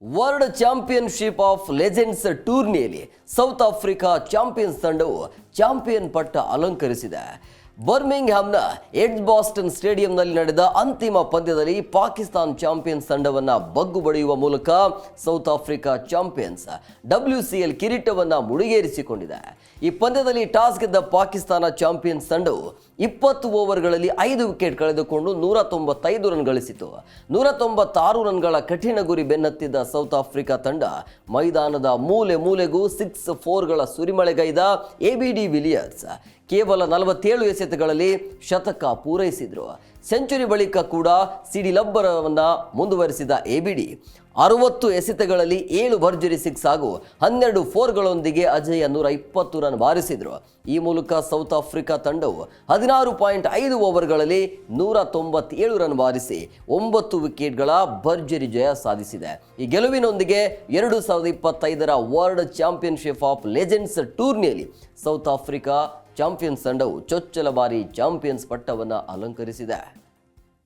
World championship of legends ಟೂರ್ನಿಯಲ್ಲಿ south Africa champions ತಂಡವು champion ಪಟ್ಟ ಅಲಂಕರಿಸಿದೆ. ಬರ್ಮಿಂಗ್ಹ್ಯಾಮ್ನ ಎಡ್ಜ್ಬಾಸ್ಟನ್ ಸ್ಟೇಡಿಯಂನಲ್ಲಿ ನಡೆದ ಅಂತಿಮ ಪಂದ್ಯದಲ್ಲಿ ಪಾಕಿಸ್ತಾನ ಚಾಂಪಿಯನ್ಸ್ ತಂಡವನ್ನು ಬಗ್ಗು ಬಡಿಯುವ ಮೂಲಕ ಸೌತ್ ಆಫ್ರಿಕಾ ಚಾಂಪಿಯನ್ಸ್ WCL ಕಿರೀಟವನ್ನು ಮುಡಿಗೇರಿಸಿಕೊಂಡಿದೆ. ಈ ಪಂದ್ಯದಲ್ಲಿ ಟಾಸ್ ಗೆದ್ದ ಪಾಕಿಸ್ತಾನ ಚಾಂಪಿಯನ್ಸ್ ತಂಡವು 20 ಓವರ್ಗಳಲ್ಲಿ 5 ವಿಕೆಟ್ ಕಳೆದುಕೊಂಡು 195 ರನ್ ಗಳಿಸಿತು. 196 ರನ್ಗಳ ಕಠಿಣ ಗುರಿ ಬೆನ್ನತ್ತಿದ್ದ ಸೌತ್ ಆಫ್ರಿಕಾ ತಂಡ ಮೈದಾನದ ಮೂಲೆ ಮೂಲೆಗೂ 6-4ಗಳ ಸುರಿಮಳೆಗೈದ ABD ವಿಲಿಯರ್ಸ್ ಕೇವಲ 47 ಎಸೆತಗಳಲ್ಲಿ ಶತಕ ಪೂರೈಸಿದ್ರು. ಸೆಂಚುರಿ ಬಳಿಕ ಕೂಡ ಸಿಡಿಲಬ್ಬರವನ್ನು ಮುಂದುವರಿಸಿದ ABD 60 ಎಸೆತಗಳಲ್ಲಿ 7 ಭರ್ಜರಿ 6 ಹಾಗೂ 12 4ಗಳೊಂದಿಗೆ ಅಜೇಯ 120 ರನ್ ಬಾರಿಸಿದ್ರು. ಈ ಮೂಲಕ ಸೌತ್ ಆಫ್ರಿಕಾ ತಂಡವು 16.5 ಓವರ್ಗಳಲ್ಲಿ 197 ರನ್ ಬಾರಿಸಿ 9 ವಿಕೆಟ್ಗಳ ಭರ್ಜರಿ ಜಯ ಸಾಧಿಸಿದೆ. ಈ ಗೆಲುವಿನೊಂದಿಗೆ 2025ರ ವರ್ಲ್ಡ್ ಚಾಂಪಿಯನ್ಶಿಪ್ ಆಫ್ ಲೆಜೆಂಡ್ಸ್ ಟೂರ್ನಿಯಲ್ಲಿ ಸೌತ್ ಆಫ್ರಿಕಾ ಚಾಂಪಿಯನ್ಸ್ ತಂಡವು ಚೊಚ್ಚಲ ಬಾರಿ ಚಾಂಪಿಯನ್ಸ್ ಪಟ್ಟವನ್ನು ಅಲಂಕರಿಸಿದೆ.